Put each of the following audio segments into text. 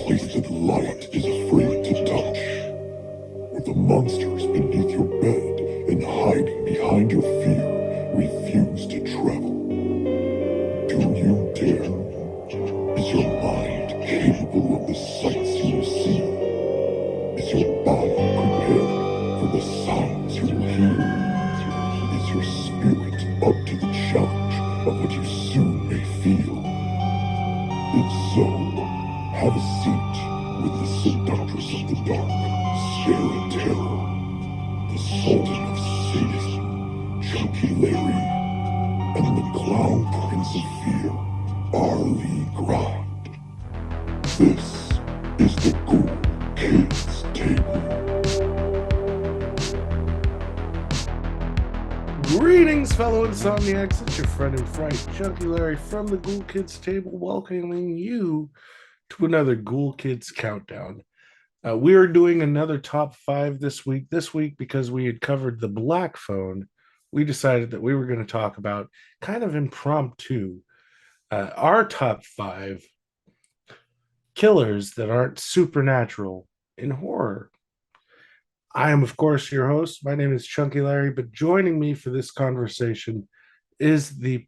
place that light is afraid to touch, where the monsters beneath your bed and hiding behind your fear refuse to travel. Do you dare? Is your mind capable of the sights you will see? Is your body prepared for the sounds you will hear? Is your spirit up to the challenge of what you soon may feel? If so, have a seat with the seductress of the dark, Sarah Terror, the Sultan of Sadism, Chunky Larry, and the Clown Prince of Fear, Harley Grein. This is the Ghoul Kids Table. Greetings, fellow insomniacs. It's your friend in fright, Chunky Larry from the Ghoul Kids Table, welcoming you to another Ghoul Kids Countdown. We are doing another top 5 this week. This week, because we had covered the Black Phone, we decided that we were going to talk about kind of impromptu our top 5 killers that aren't supernatural in horror. I am, of course, your host. My name is Chunky Larry, but joining me for this conversation is the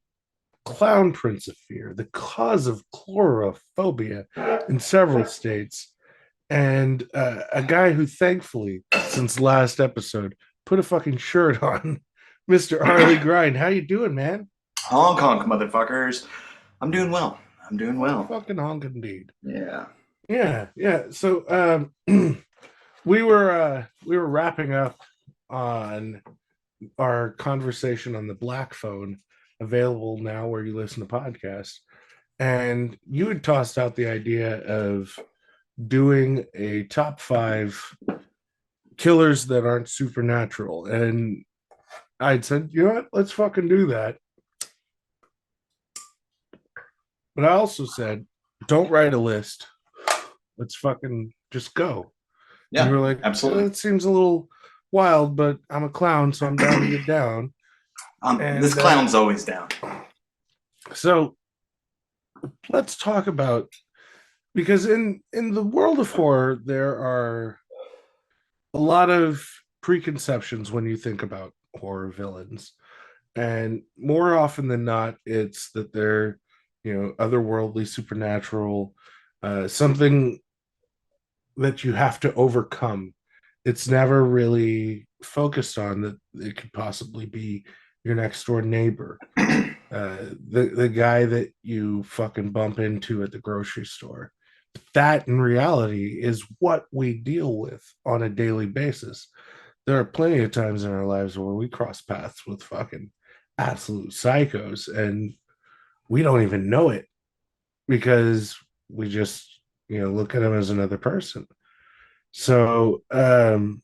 Clown Prince of Fear, the cause of chlorophobia in several states, and a guy who, thankfully, since last episode, put a fucking shirt on, Mr. Harley Grein. How you doing, man? Honk honk, motherfuckers. I'm doing well. I'm doing well. Fucking honk indeed. Yeah. Yeah. So we were wrapping up on our conversation on the Black Phone, available now where you listen to podcasts, and you had tossed out the idea of doing a top 5 killers that aren't supernatural, and I'd said, you know what, let's fucking do that. But I also said, don't write a list, let's fucking just go. Yeah, and you were like, absolutely. It seems a little wild, but I'm a clown, so I'm down to get down. This clown's always down. So let's talk about, because in the world of horror, there are a lot of preconceptions when you think about horror villains. And more often than not, it's that they're, otherworldly, supernatural, something that you have to overcome. It's never really focused on that it could possibly be your next door neighbor, the guy that you fucking bump into at the grocery store. That in reality is what we deal with on a daily basis. There are plenty of times in our lives where we cross paths with fucking absolute psychos and we don't even know it because we just look at them as another person. So I'm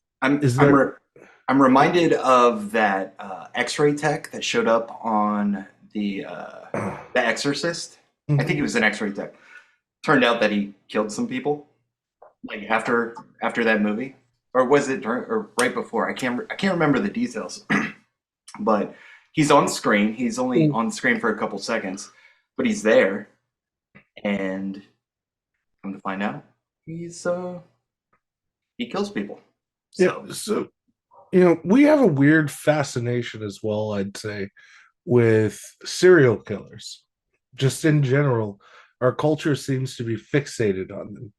reminded of that X-ray tech that showed up on the Exorcist. I think he was an X-ray tech. Turned out that he killed some people, like after that movie, or was it or right before? I can't remember the details. But he's on screen. He's only on screen for a couple seconds, but he's there, and come to find out, he kills people. So. Yeah, so we have a weird fascination as well, I'd say, with serial killers. Just in general, our culture seems to be fixated on them.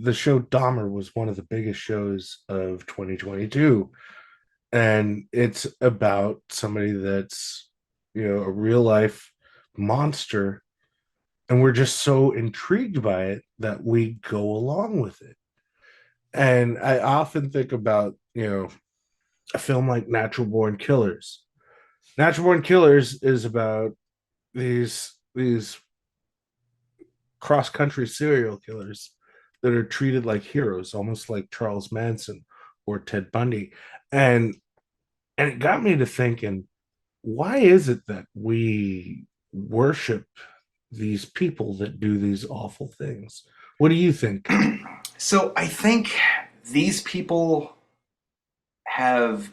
The show Dahmer was one of the biggest shows of 2022, and it's about somebody that's a real life monster, and we're just so intrigued by it that we go along with it. And I often think about a film like Natural Born Killers. Natural Born Killers is about these cross country serial killers that are treated like heroes, almost like Charles Manson or Ted Bundy. And it got me to thinking, why is it that we worship these people that do these awful things? What do you think? So I think these people have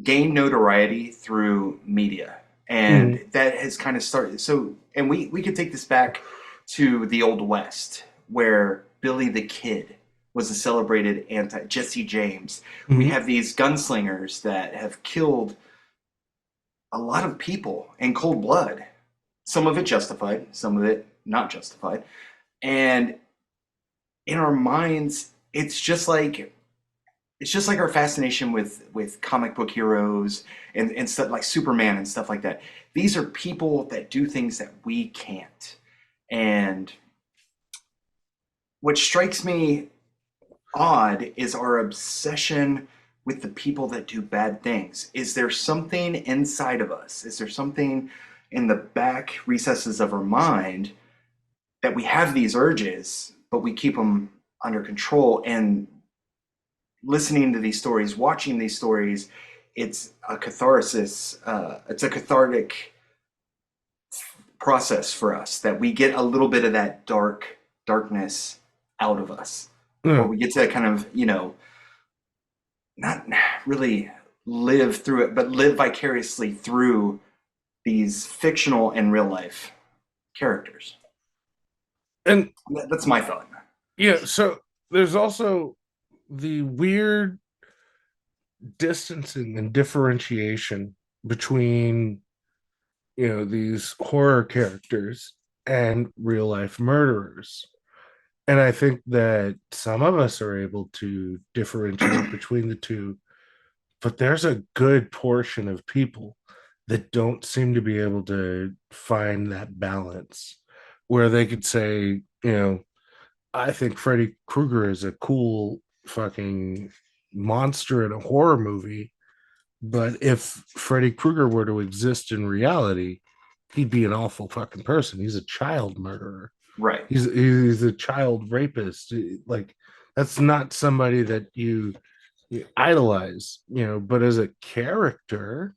gained notoriety through media, and that has kind of started. So, and we could take this back to the Old West, where Billy the Kid was a celebrated anti Jesse James. We Mhm. have these gunslingers that have killed a lot of people in cold blood. Some of it justified, some of it not justified. And in our minds, it's just like our fascination with comic book heroes and stuff like Superman and stuff like that. These are people that do things that we can't. And what strikes me odd is our obsession with the people that do bad things. Is there something inside of us? Is there something in the back recesses of our mind that we have these urges, but we keep them under control? And listening to these stories, watching these stories, it's a catharsis. It's a cathartic process for us that we get a little bit of that darkness out of us, or Yeah. we get to kind of, not really live through it, but live vicariously through these fictional and real life characters. And That's my thought. yeah, so there's also the weird distancing and differentiation between these horror characters and real life murderers. And I think that some of us are able to differentiate between the two, but there's a good portion of people that don't seem to be able to find that balance where they could say, I think Freddy Krueger is a cool fucking monster in a horror movie, but if Freddy Krueger were to exist in reality, he'd be an awful fucking person. He's a child murderer. Right. He's a child rapist. Like that's not somebody that you idolize, but as a character,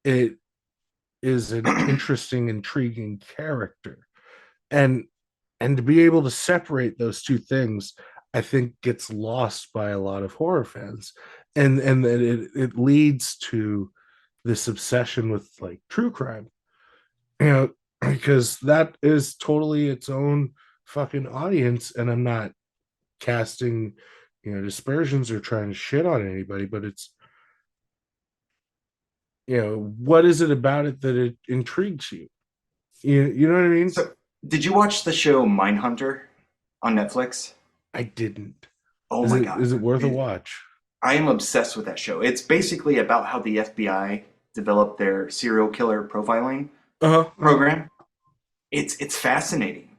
it is an interesting, intriguing character. And and to be able to separate those two things, I think gets lost by a lot of horror fans. And that it leads to this obsession with like true crime, you know, because that is totally its own fucking audience. And I'm not casting, dispersions or trying to shit on anybody, but it's, what is it about it that it intrigues you? You know what I mean? So, did you watch the show Mindhunter on Netflix? I didn't. Oh Is my it God. is it worth a watch? I am obsessed with that show. It's basically about how the FBI developed their serial killer profiling Uh-huh. program. It's fascinating.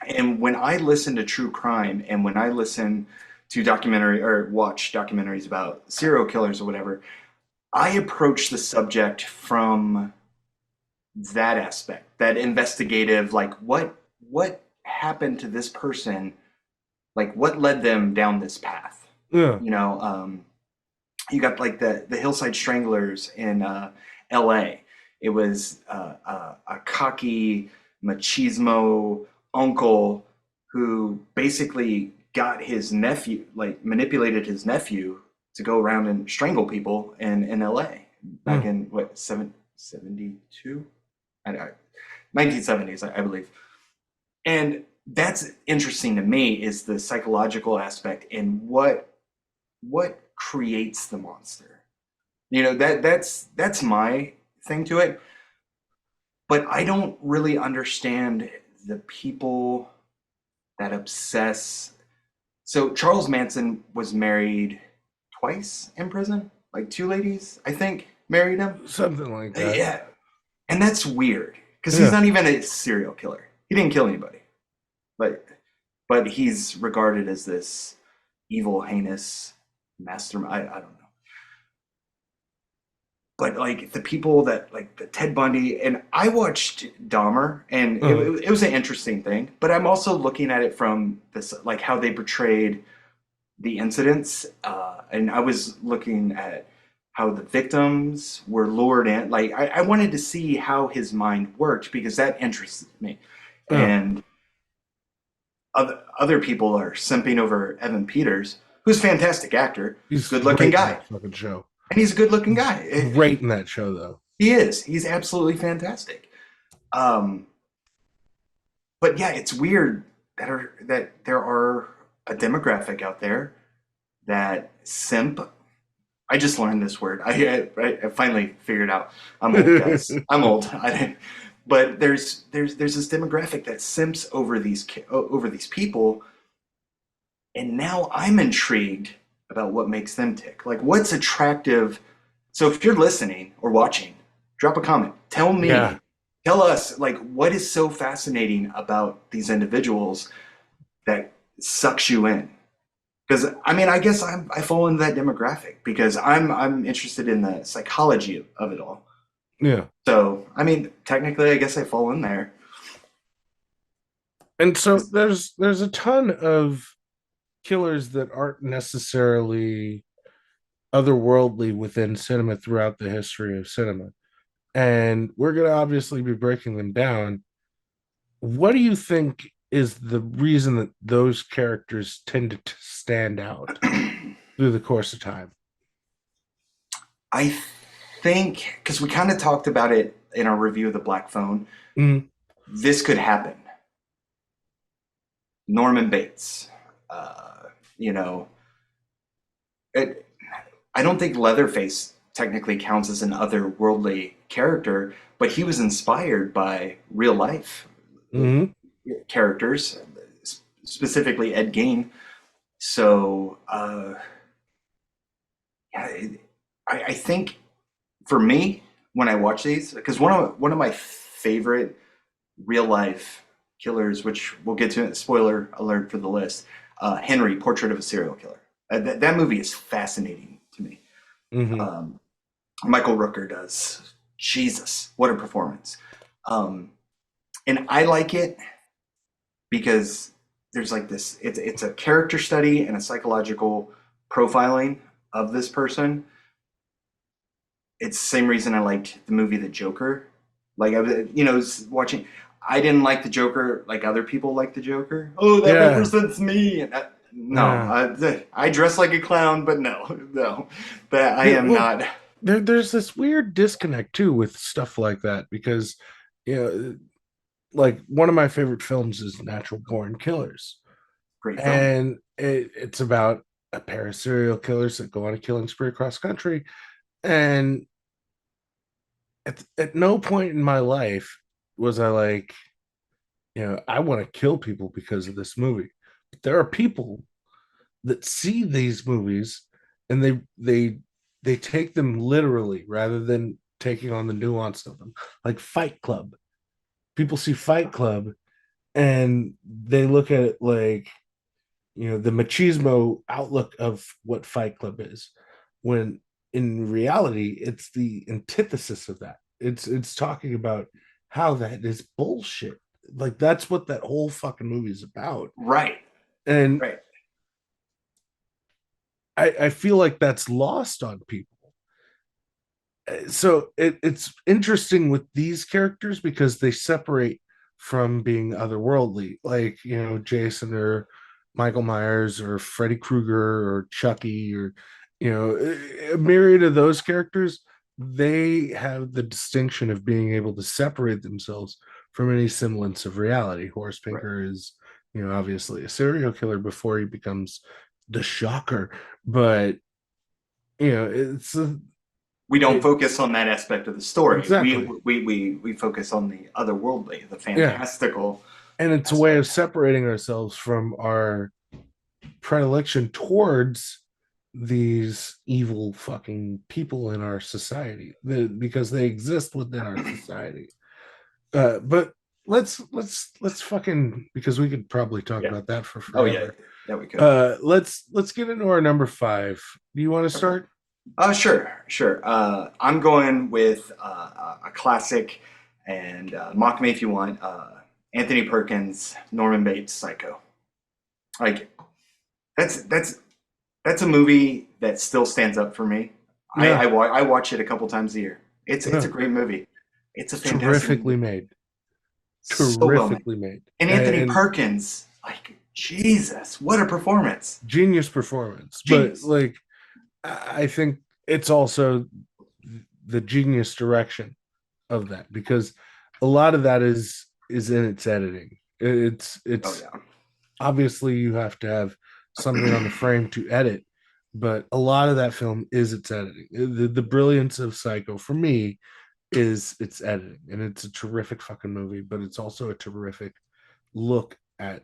And when I listen to true crime and when I listen to documentary or watch documentaries about serial killers or whatever, I approach the subject from that aspect, that investigative, like what happened to this person, like what led them down this path. Yeah. You know, you got like the Hillside Stranglers in L.A. It was a cocky machismo uncle who basically got his nephew, like manipulated his nephew to go around and strangle people in L.A. back Mm. in what 72, 1970s, I believe. And that's interesting to me is the psychological aspect and what creates the monster. That's my thing to it. But I don't really understand the people that obsess. So Charles Manson was married twice in prison, like two ladies, I think, married him. Something like that. Yeah, and that's weird because he's Yeah. not even a serial killer. He didn't kill anybody, but he's regarded as this evil, heinous mastermind. I don't know. But like the people that like the Ted Bundy, and I watched Dahmer, and Uh, it was an interesting thing. But I'm also looking at it from this, like how they portrayed the incidents, and I was looking at how the victims were lured in. Like I wanted to see how his mind worked because that interested me, uh, and other people are simping over Evan Peters, who's a fantastic actor, he's good looking great in guy, that fucking show. and he's a good looking guy. Great in that show, though. He is. He's absolutely fantastic. Um, but yeah, it's weird. that there are a demographic out there that simp. I just learned this word. I finally figured out. I'm old, guys. I'm old. I didn't, but there's this demographic that simps over these people, and now I'm intrigued about what makes them tick. Like, what's attractive? So if you're listening or watching, drop a comment. Tell Yeah. me, tell us, like, what is so fascinating about these individuals that sucks you in? Because I mean, I guess I fall into that demographic because I'm interested in the psychology of it all. Yeah. So I mean, technically, I guess I fall in there. And so there's a ton of killers that aren't necessarily otherworldly within cinema throughout the history of cinema. And we're going to obviously be breaking them down. What do you think is the reason that those characters tended to stand out through the course of time? I think because we kind of talked about it in our review of the Black Phone, Mm, this could happen. Norman Bates, uh, you know, it, I don't think Leatherface technically counts as an otherworldly character, but he was inspired by real life mm, characters, specifically Ed Gein. So, yeah, I think for me, when I watch these, because one of my favorite real life killers, which we'll get to, spoiler alert for the list, Henry, Portrait of a Serial Killer. That movie is fascinating to me. mm, Um, Michael Rooker does. Jesus, what a performance. Um, and I like it because there's like this, it's a character study and a psychological profiling of this person. It's the same reason I liked the movie The Joker. Like I was, watching. I didn't like the Joker like other people like the Joker. Oh, that yeah. represents me. And no, Yeah. I dress like a clown, but no, no, that I Yeah. am Well, not. there's this weird disconnect too with stuff like that because, you know, like one of my favorite films is Natural Born Killers. Great film. And it's about a pair of serial killers that go on a killing spree across country. And at no point in my life was I like, I want to kill people because of this movie. But there are people that see these movies and they take them literally rather than taking on the nuance of them. Like Fight Club. People see Fight Club and they look at it like, the machismo outlook of what Fight Club is, when in reality it's the antithesis of that. It's talking about how that is bullshit. Like that's what that whole fucking movie is about. Right, And right. I feel like that's lost on people. So it's interesting with these characters because they separate from being otherworldly, like Jason or Michael Myers or Freddy Krueger or Chucky or a myriad of those characters. They have the distinction of being able to separate themselves from any semblance of reality. Horace Right. Pinker is obviously a serial killer before he becomes the Shocker, but it's We don't it, focus on that aspect of the story. exactly. We focus on the otherworldly, the Yeah. fantastical And it's a way of aspect. separating ourselves from our predilection towards these evil fucking people in our society because they exist within our society. But let's fucking, because we could probably talk Yeah. about that for Oh yeah. forever. Yeah, we could. Let's get into our number 5. Do you want to Okay. start? Sure, sure. I'm going with a classic, and mock me if you want. Anthony Perkins, Norman Bates, Psycho. Like that's that's a movie that still stands up for me. Yeah. I watch it a couple times a year. It's a Yeah. great movie. It's a fantastic Terrifically movie. made. So well made. Terrifically made. And Anthony And Perkins, like Jesus, what a performance! genius performance. But Genius. like I think it's also the genius direction of that because a lot of that is in its editing. Oh It's yeah. obviously you have to have something on the frame to edit, but a lot of that film is its editing. The brilliance of Psycho for me is its editing, and it's a terrific fucking movie, but it's also a terrific look at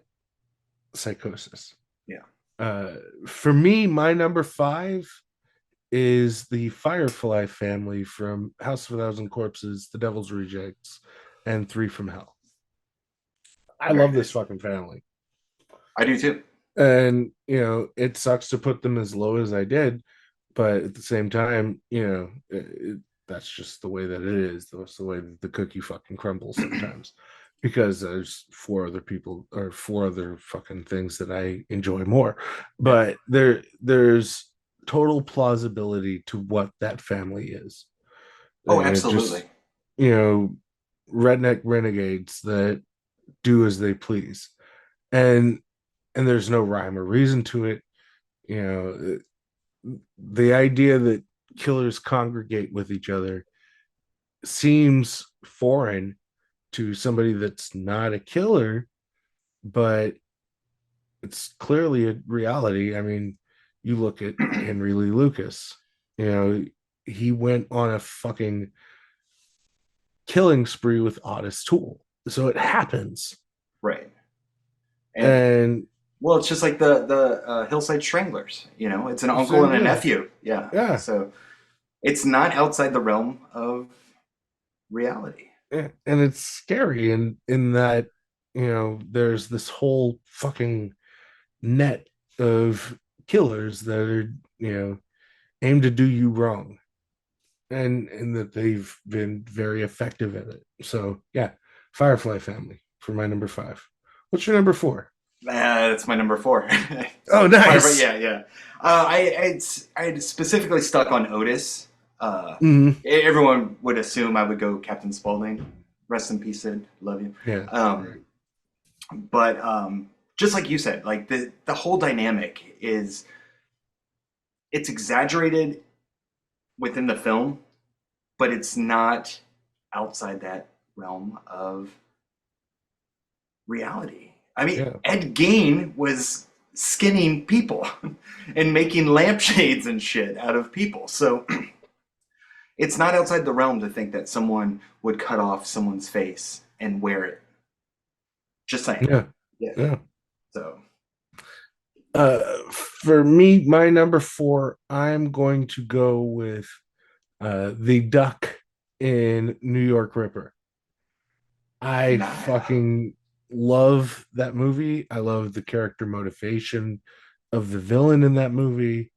psychosis. Yeah. Uh, for me, my number five is the Firefly Family from House of a Thousand Corpses, The Devil's Rejects, and Three from Hell. I Very love this nice. fucking family. I do too. And, it sucks to put them as low as I did, but at the same time, that's just the way that it is. That's the way that the cookie fucking crumbles sometimes. Because there's four other fucking things that I enjoy more. Yeah. But there's total plausibility to what that family is. Oh, Just, absolutely. redneck renegades that do as they please. And there's no rhyme or reason to it. You the idea that killers congregate with each other seems foreign to somebody that's not a killer, but it's clearly a reality. I mean, you look at Henry Lee Lucas, he went on a fucking killing spree with Otis Toole. So it happens. Right. And And well, it's just like the Hillside Stranglers. It's an uncle same and a deal. nephew. Yeah. Yeah. So it's not outside the realm of reality. And it's scary in that, there's this whole fucking net of killers that are, aimed to do you wrong, and that they've been very effective at it. So yeah, Firefly Family for my number five. What's your number four? That's my number four. Oh, So Fireball, nice. yeah, yeah. I specifically stuck on Otis. Mm-hmm. Everyone would assume I would go Captain Spaulding. Rest in peace, Sid. Love you. Yeah, Um, right. but just like you said, like the whole dynamic is it's exaggerated within the film, but it's not outside that realm of reality. I mean, Yeah, Ed Gein was skinning people and making lampshades and shit out of people. So it's not outside the realm to think that someone would cut off someone's face and wear it. Just saying. yeah, Yeah. yeah. So For me, my number four, I'm going to go with the duck in New York Ripper. I nah. fucking love that movie. I love the character motivation of the villain in that movie.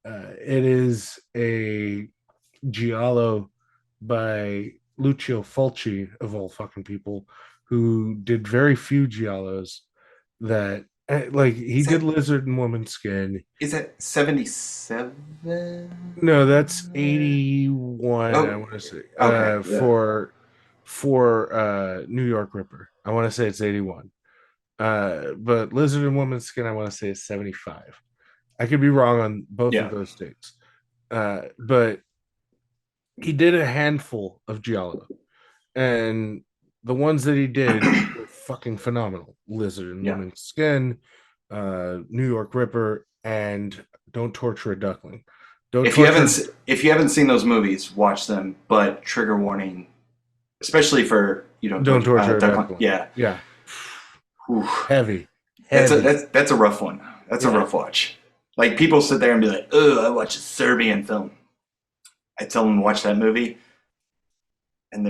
It is a giallo by Lucio Fulci, of all fucking people, who did very few giallos that, like, he Is did that Lizard and Woman Skin. 77? No, that's 81, I Oh, want to say. okay. Yeah. For New York Ripper. I want to say it's 81. But Lizard and Woman Skin, I want to say is 75. I could be wrong on both of Yeah. those dates. But he did a handful of giallo, and the ones that he did were fucking phenomenal. Lizard and Yeah. Woman Skin, New York Ripper, and Don't Torture a Duckling. Don't If you haven't torture. se- if you haven't seen those movies, watch them. But trigger warning, especially for Don't torture a Duck. duckling. Yeah. Yeah, Whew. heavy, That's a heavy. that's a rough one. That's a Yeah, rough watch. Like people sit there and be like, "Oh, I watch a Serbian film." I tell them to watch that movie, and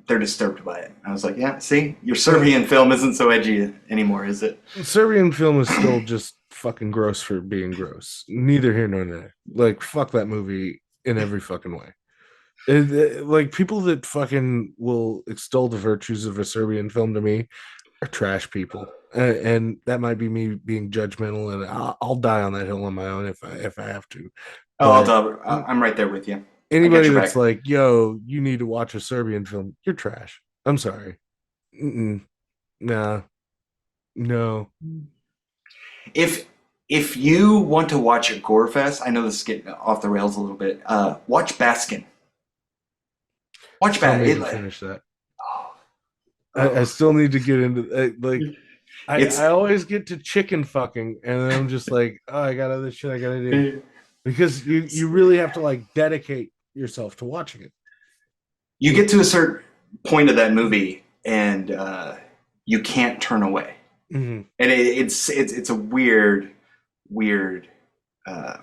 they're disturbed by it. I was like, "Yeah, see, your yeah. Serbian film isn't so edgy anymore, is it?" Serbian film is still just fucking gross for being gross. Neither here nor there. Like, fuck that movie in every fucking way. Like, people that fucking will extol the virtues of a Serbian film to me are trash people, and that might be me being judgmental, and I'll die on that hill on my own if I have to. Oh, But I'm right there with you. I got anybody your that's back. like, "Yo, you need to watch a Serbian film," you're trash. I'm sorry. Mm-mm. Nah, no. If if you want to watch a gore fest, I know this is getting off the rails a little bit. Watch Baskin. Watch Still need Baskin. to finish that. Oh, I oh. still need to get into like I It's always get to chicken fucking, and then I'm just like, oh, I got other shit I gotta do because you really have to like dedicate yourself to watching it. you get to a certain point of that movie, and you can't turn away. Mhm. And it's a weird. Uh,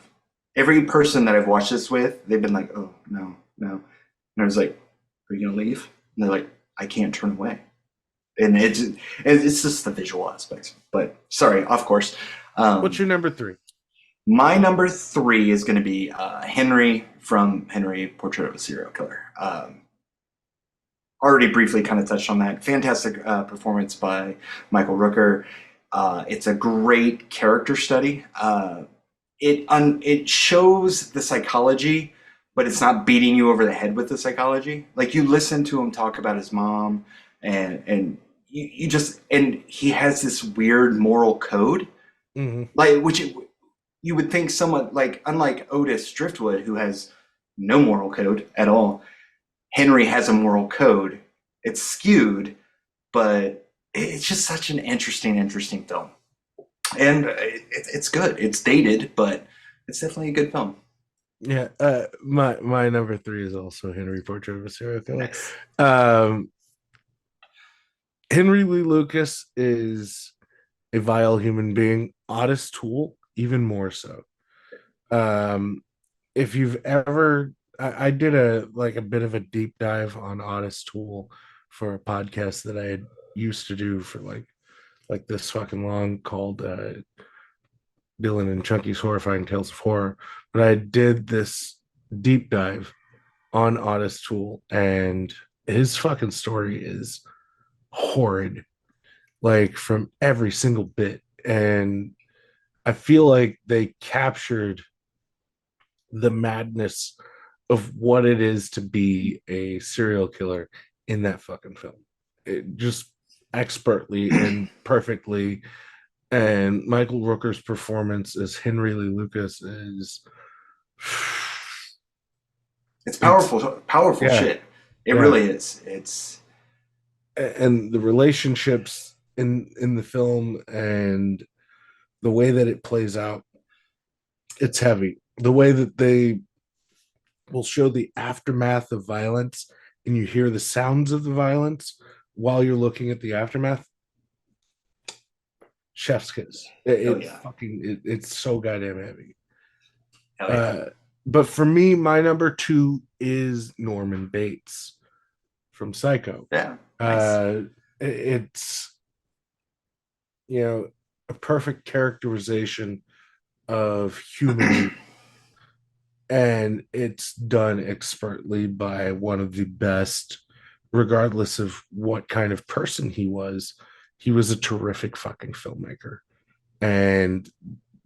every person that I've watched this with, they've been like, "Oh no, no," and I was like, "Are you gonna leave?" And they're like, "I can't turn away." And it's just the visual aspects. But sorry, off course. What's your number three? My number three is going to be Henry from Henry Portrait of a Serial Killer. Already briefly kind of touched on that. Fantastic performance by Michael Rooker. It's a great character study. It shows the psychology, but it's not beating you over the head with the psychology. Like you listen to him talk about his mom, and you just and he has this weird moral code, Mhm. like you would think someone like unlike Otis Driftwood, who has no moral code at all. Henry has a moral code. It's skewed, but it's just such an interesting film, and it's good. It's dated, but it's definitely a good film. Yeah, my number three is also Henry Portrait of a Serial Killer. Nice. Um, Henry Lee Lucas is a vile human being. Otis Toole, even more so. Um, if you've ever, I did a bit of a deep dive on Otis Toole for a podcast that I had used to do for like this fucking long called Dylan and Chunky's Horrifying Tales of Horror. But I did this deep dive on Otis Toole, and his fucking story is horrid, like from every single bit. And I feel like they captured the madness of what it is to be a serial killer in that fucking film. It just expertly and perfectly. And Michael Rooker's performance as Henry Lee Lucas is It's it's powerful yeah, shit. It yeah. really is. It's And the relationships in the film and the way that it plays out, it's heavy. The way that they will show the aftermath of violence and you hear the sounds of the violence while you're looking at the aftermath, chef's kiss. oh yeah, It's so goddamn heavy. hell yeah. uh but for me, my number two is Norman Bates from Psycho. Yeah, nice. uh it's, you know, a perfect characterization of human, and it's done expertly by one of the best, regardless of what kind of person he was. He was a terrific fucking filmmaker. And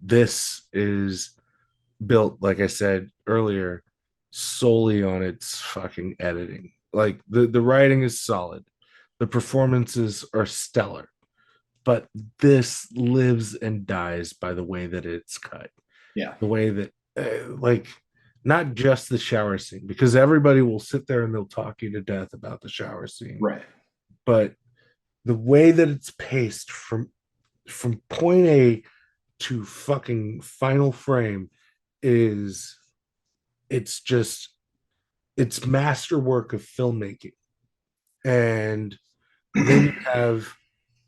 this is built, like I said earlier, solely on its fucking editing. Like the writing is solid, the performances are stellar, but this lives and dies by the way that it's cut, Yeah, the way that like not just the shower scene, because everybody will sit there and they'll talk you to death about the shower scene, right. but the way that it's paced from point A to fucking final frame is, it's just, it's masterwork of filmmaking. And then you have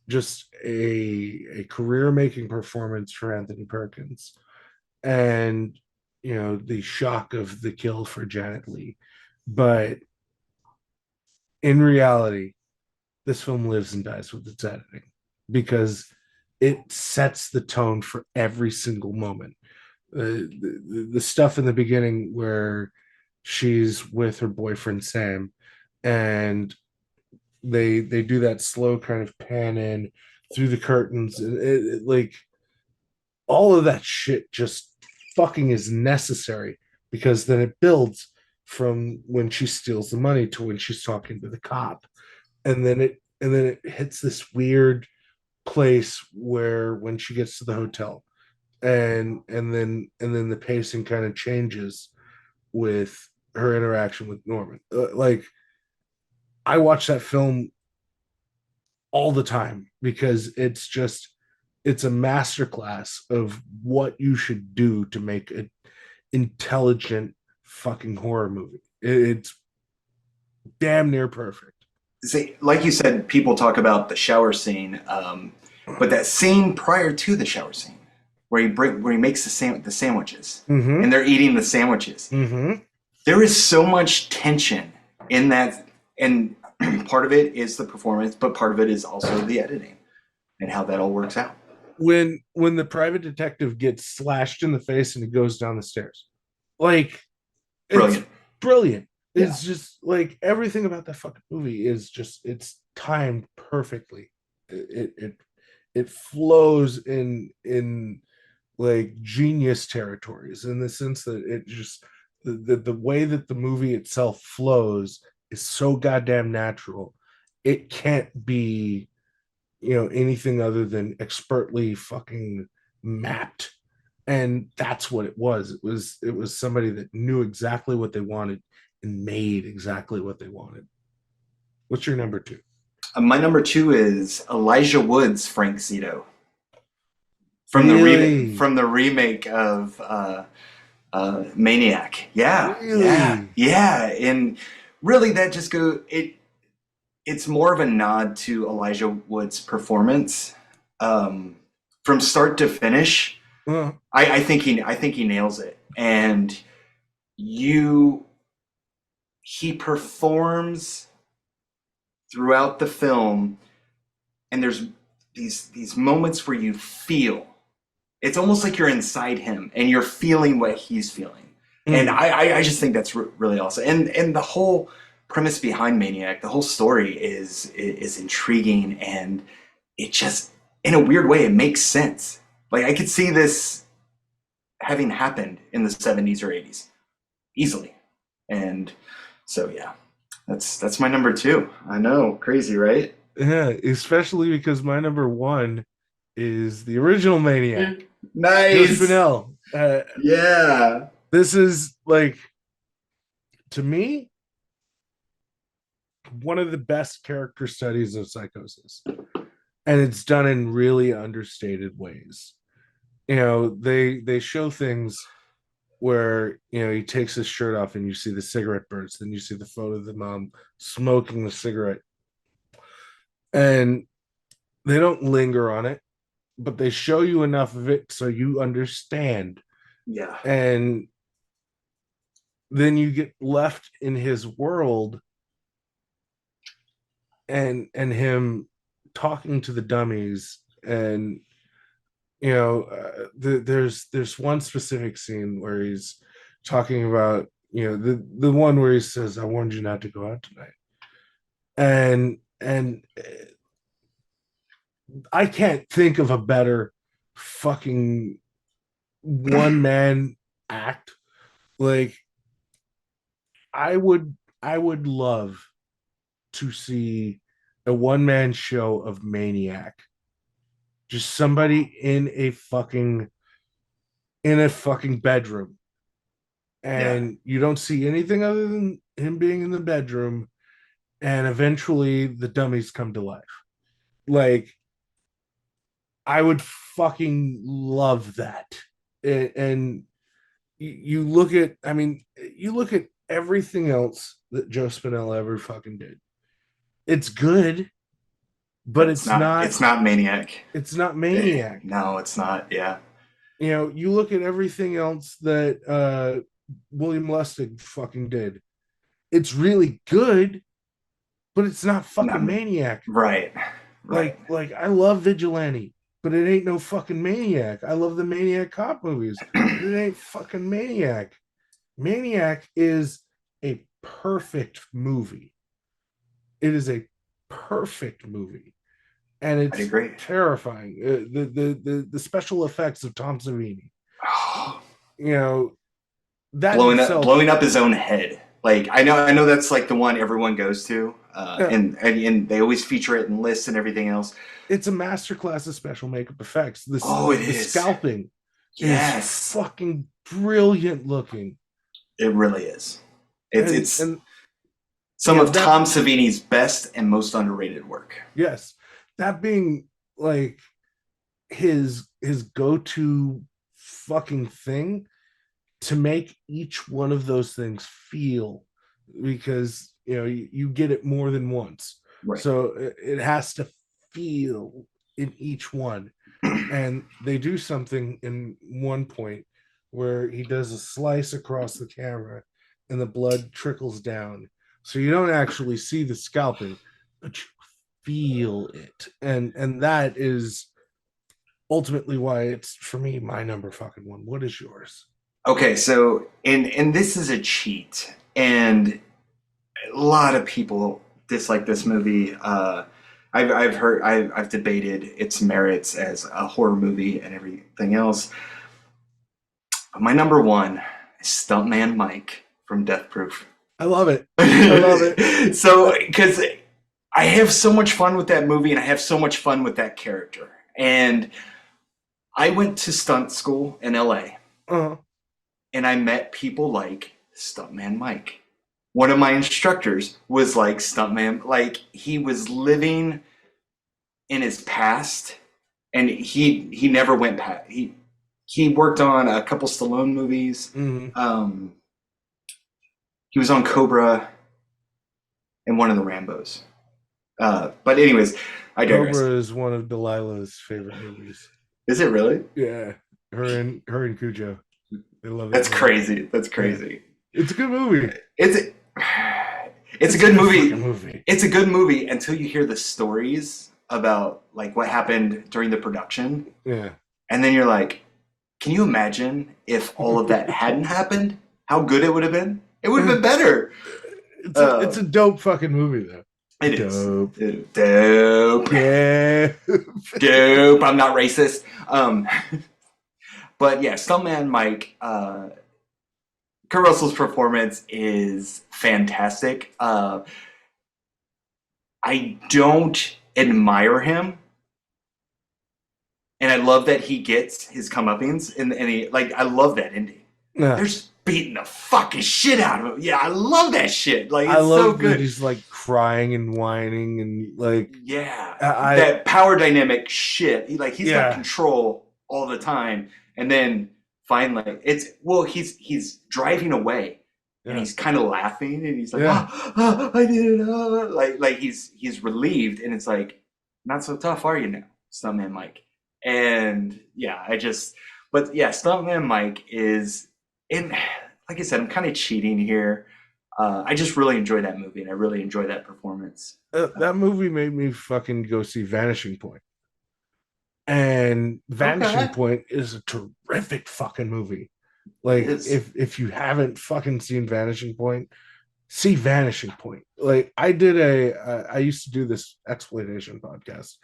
just a career making performance for Anthony Perkins, and you know the shock of the kill for Janet Leigh. But in reality, this film lives and dies with its editing because it sets the tone for every single moment. The stuff in the beginning where she's with her boyfriend Sam, and they do that slow kind of pan in through the curtains, and like all of that shit just fucking is necessary, because then it builds from when she steals the money to when she's talking to the cop, and then it hits this weird place where when she gets to the hotel, and then the pacing kind of changes with her interaction with Norman. Like I watched that film all the time because it's a masterclass of what you should do to make an intelligent fucking horror movie. It's damn near perfect. See, like you said, people talk about the shower scene, but that scene prior to the shower scene, where he makes the sandwiches, Mm-hmm. and they're eating the sandwiches. Mm-hmm. There is so much tension in that, and part of it is the performance, but part of it is also the editing and how that all works out. When the private detective gets slashed in the face and he goes down the stairs, like it's Brilliant. brilliant. Yeah. It's just like everything about that fucking movie is just it's timed perfectly. It flows in like genius territories in the sense that it just the way that the movie itself flows is so goddamn natural. It can't be, anything other than expertly fucking mapped. And that's what it was. It was somebody that knew exactly what they wanted and made exactly what they wanted. What's your number two? My number two is Elijah Wood's Frank Zito from Really? the remake of Maniac. Yeah, yeah, Really? yeah. And really, that just it's more of a nod to Elijah Wood's performance from start to finish. Uh, I think he nails it, and you he performs throughout the film, and there's these moments where you feel it's almost like you're inside him and you're feeling what he's feeling, and I just think that's really awesome, and the whole premise behind Maniac, the whole story is intriguing, and it just in a weird way it makes sense. Like I could see this having happened in the 70s or 80s easily, and so yeah, that's my number two. I know, crazy, right? yeah, especially because my number one is the original Maniac. Joe Nice. Spinell. Yeah. This is like, to me, one of the best character studies of psychosis, and it's done in really understated ways. They show things where he takes his shirt off and you see the cigarette burns, then you see the photo of the mom smoking the cigarette, and they don't linger on it, but they show you enough of it so you understand, Yeah. and then you get left in his world and him talking to the dummies. And there's one specific scene where he's talking about, the one where he says, "I warned you not to go out tonight," and I can't think of a better fucking one man act. Like, I would love to see a one man show of Maniac. Just somebody in a fucking bedroom, Yeah. and you don't see anything other than him being in the bedroom, and eventually the dummies come to life. Like, I would fucking love that. And you look at, I mean, you look at everything else that Joe Spinell ever fucking did. It's good, but But it's not. it's not Maniac. It's not Maniac. No, it's not. Yeah. You look at everything else that William Lustig fucking did. It's really good, but it's not fucking No, Maniac. right. Right. Like I love Vigilante, but it ain't no fucking Maniac. I love the Maniac cop movies, but it ain't fucking Maniac. Maniac is a perfect movie. It is a perfect movie, and I'd it's agree. terrifying. The special effects of Tom Savini, you know, that itself. Blowing up his own head. Like I know that's like the one everyone goes to, Yeah. and they always feature it in lists and everything else. It's a masterclass of special makeup effects. The is. scalping Yes, is fucking brilliant looking. it really is. It's And some of Tom Savini's best and most underrated work. yes, that being like his go-to fucking thing to make each one of those things feel, because you get it more than once, Right. so it has to feel in each one. And they do something in one point where he does a slice across the camera and the blood trickles down, so you don't actually see the scalping, but you feel it. And that is ultimately why it's, for me, my number fucking one. What is yours? Okay, so and this is a cheat, and a lot of people dislike this movie. I've debated its merits as a horror movie and everything else. But my number one is Stuntman Mike from Death Proof. I love it. I love it. So, because I have so much fun with that movie and I have so much fun with that character. And I went to stunt school in LA Uh, and I met people like Stuntman Mike. One of my instructors was like Stuntman, like he was living in his past, and he never went past. He worked on a couple Stallone movies. mhm. He was on Cobra and one of the Rambos. But anyways, I digress. Cobra is one of Delilah's favorite movies. Is it really? Yeah, her and Cujo. They love it. That's crazy. That's crazy. Yeah. It's a good movie. It's a good movie. Movie. It's a good movie until you hear the stories about like what happened during the production, Yeah. and then you're like, can you imagine if all of that hadn't happened? How good it would have been? It would have been better. It's a dope fucking movie though. It Dope. is. Dope. Yeah. Dope. I'm not racist. But yeah, Stuntman Mike, Kurt Russell's performance is fantastic. I don't admire him, and I love that he gets his comeuppance, and he like I love that ending. Yeah. They're just beating the fucking shit out of him. Yeah, I love that shit. Like it's I love so that good. he's like crying and whining and like Yeah, I that power dynamic shit. He's Yeah. got control all the time, and then finally he's driving away, and Yeah. he's kind of laughing, and he's like, Yeah. I did it, like he's relieved, and it's like, not so tough, are you now, Stuntman Mike? And yeah, but yeah, Stuntman Mike is, and like I said, I'm kind of cheating here. I just really enjoy that movie, and I really enjoy that performance. that movie made me fucking go see Vanishing Point. And Vanishing Okay. Point is a terrific fucking movie. Like It is. if you haven't fucking seen Vanishing Point, see Vanishing Point. Like I used to do this exploitation podcast,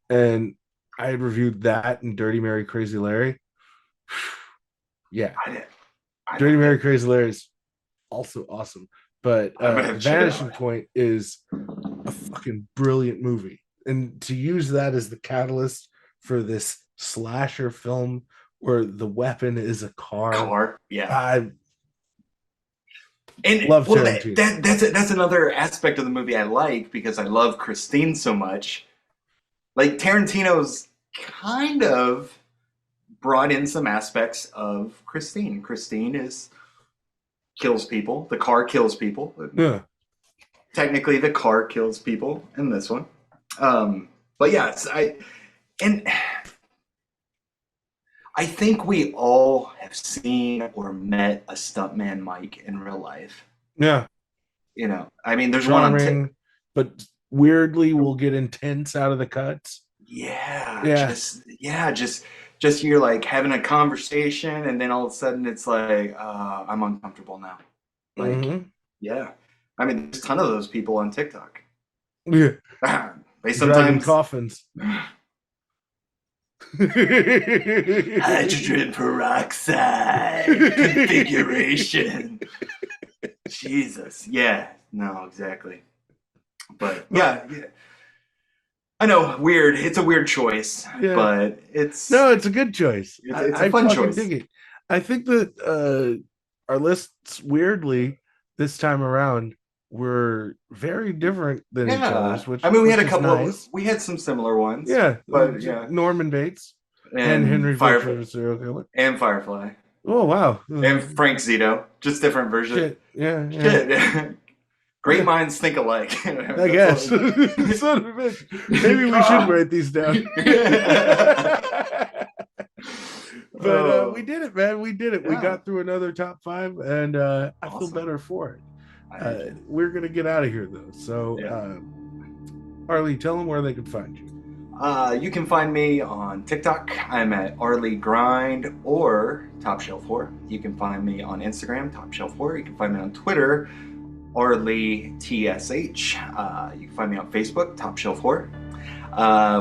and I reviewed that and Dirty Mary Crazy Larry. Yeah, Dirty Mary Crazy Larry is also awesome, but I'm gonna have to check it Vanishing out. Point is a fucking brilliant movie, and to use that as the catalyst for this slasher film where the weapon is a car. Yeah. I And love well, Tarantino. that's another aspect of the movie I like, because I love Christine so much. Like Tarantino's kind of brought in some aspects of Christine. Christine kills people. The car kills people. Yeah. Technically, the car kills people in this one. But yeah, and I think we all have seen or met a stuntman Mike in real life. Yeah. I mean, there's one on Charming, but weirdly will get intense out of the cuts. Yeah. Just you're like having a conversation, and then all of a sudden it's like, I'm uncomfortable now. Like, Mhm. yeah. I mean, there's a ton of those people on TikTok. Yeah. They Driving sometimes coffins. hydrogen peroxide configuration. Jesus. Yeah. No, exactly. But yeah. I know, weird. It's a weird choice, Yeah. but it's a good choice. It's a fun choice. Dig it. I think that our lists, weirdly, this time around, were very different than each Yeah. other's. Which I mean, we which had a is couple nice. we had some similar ones. Yeah, But yeah. Norman Bates and Henry Fisher, the serial killer, and Firefly. Oh wow! And Frank Zito. Just different versions. Shit. Yeah. Shit. Great minds think alike. I guess. Son of a bitch. Maybe we should write these down. But we did it, man. We did it. We got through another top 5, and I feel better for it. We're gonna get out of here though. So, Harley, tell them where they can find you. You can find me on TikTok. I'm at Rlee Grind or Top Shelf Horror. You can find me on Instagram, Top Shelf Horror. You can find me on Twitter, Rlee TSH. You can find me on Facebook, Top Shelf Horror.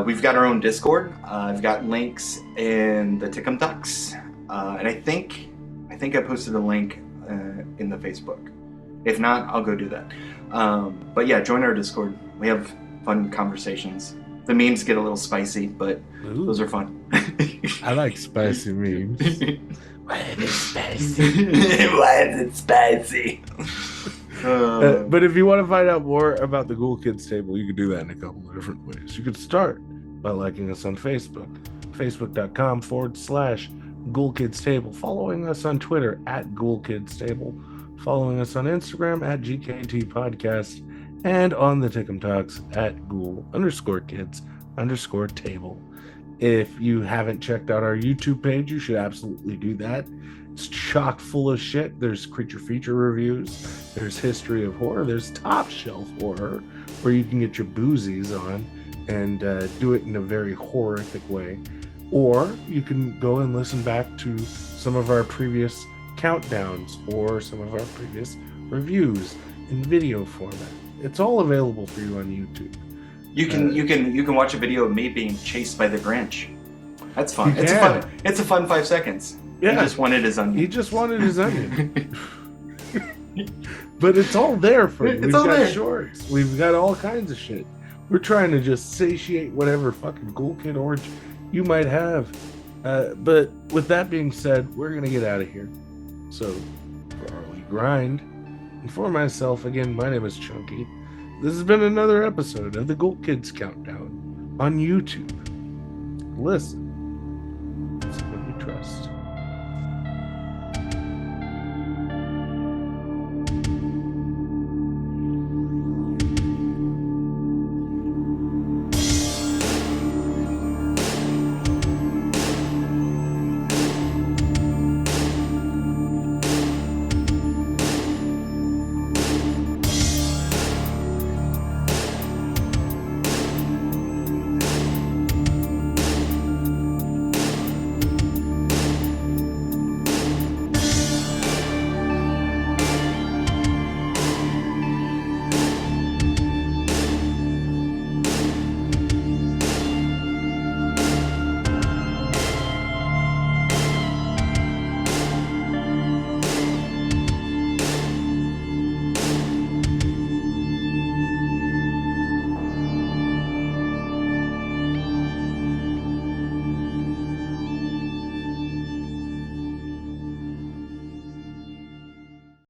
We've got our own Discord. I've got links in the Tickum Ducks, and I think I posted a link in the Facebook. If not, I'll go do that. But yeah, join our Discord. We have fun conversations. The memes get a little spicy, but those are fun. I like spicy memes. Why is it spicy? Why is it spicy? But if you want to find out more about the Ghoul Kids Table, you can do that in a couple of different ways. You could start by liking us on Facebook, facebook.com/Ghoul Kids Table, following us on Twitter @Ghoul Kids Table, following us on Instagram @GKT Podcast, and on the Tickum Talks @Ghoul_Kids_Table. If you haven't checked out our YouTube page, you should absolutely do that. It's chock full of shit. There's creature feature reviews, there's history of horror, there's top shelf horror, where you can get your boozies on and do it in a very horrific way. Or you can go and listen back to some of our previous countdowns or some of our previous reviews in video format. It's all available for you on YouTube. You can watch a video of me being chased by the Grinch. That's fun. It's a fun 5 seconds. Yeah. He just wanted his onion. But it's all there for you. We've got there. shorts. We've got all kinds of shit. We're trying to just satiate whatever fucking Ghoul Kid urge you might have. But with that being said, we're going to get out of here. So, for Harley Grind, and for myself, again, my name is Chunky. This has been another episode of the Ghoul Kids Countdown on YouTube. Listen.